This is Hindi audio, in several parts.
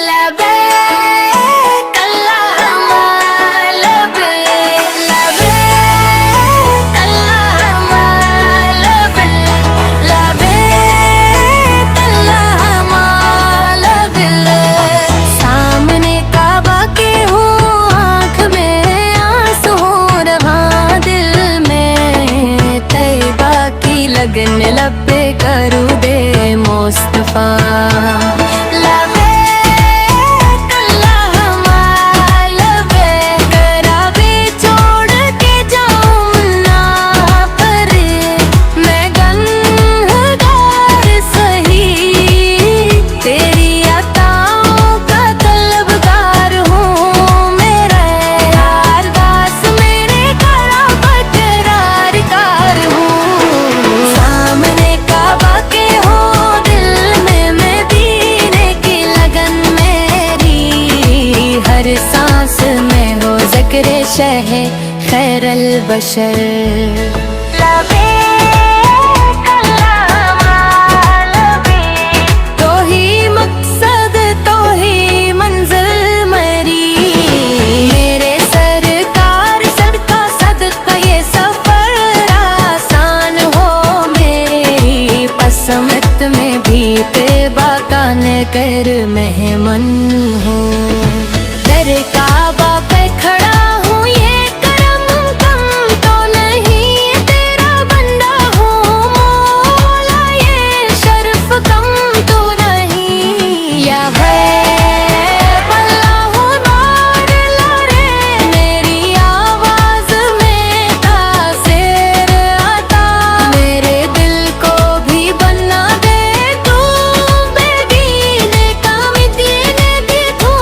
लबैक अल्लाहुम्मा लबैक, लबैक अल्लाहुम्मा लबैक, लबैक अल्लाहुम्मा लबैक। सामने काबा के हूँ, आँख में आंसू रहा, दिल में तैबा की लगन, लब पे करूँ दे मुस्तफा। सांस में हो ज़िक्र शह खैरल बशर। लबैक अल्लाहुम्मा लबैक, तो ही मकसद तो ही मंजिल मरी, मेरे सरकार सदका सदका ये सफर आसान हो, मेरी पसमत में भी तेबा का न कर मेहमान हो। काबा पे खड़ा हूँ, ये करम कम तो नहीं, तेरा बंदा हूँ मौला, ये शर्फ कम तो नहीं। या है अल्लाहुम्मा लारे, मेरी आवाज में तासीर आता, मेरे दिल को भी बना दे तू, बेदीने का मिदीने भी तू,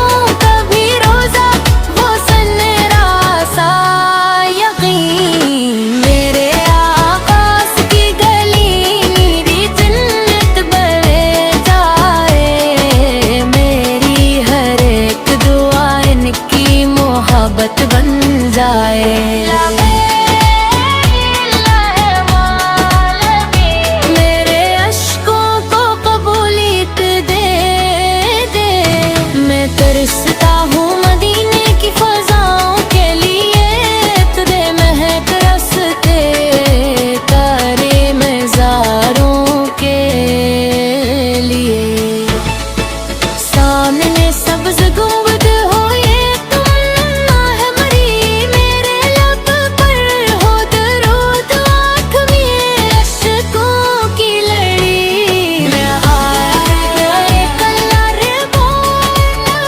कभी रोजा वो सन्नरासा यकीन, मेरे आकाश की गली मेरी जन्नत बने जाए, मेरी हर एक दुआ इनकी मोहब्बत बन जाए। मेरे अश्कों को कबूलियत दे दे, मैं तरसता हूँ मदीने की फजाओं के लिए, तुझे महक रसते तारे मज़ारों के लिए। सामने सब्ज़ गुंबद हो, ये तमन्ना है मरी, मेरे लब पर हो दरूद, आँख में अश्कों की लड़ी। मैं आया एक अल्लाह रे बोलना,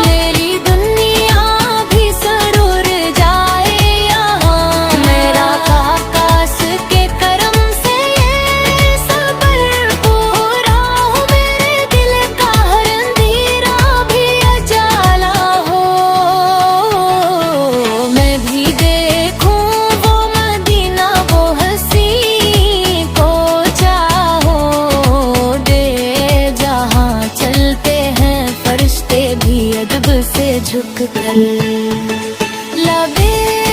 मेरी दुनिया भी सरूर जाए यहाँ, मेरा आकाश के करम से ये सबर पूरा हो, मेरे दिल का हर अंधेरा भी उजाला हो, मैं भी देखूं वो मदीना वो हंसी को चाहो दे, जहाँ चलते हैं फरिश्ते भी अदब से झुक कर। लबैक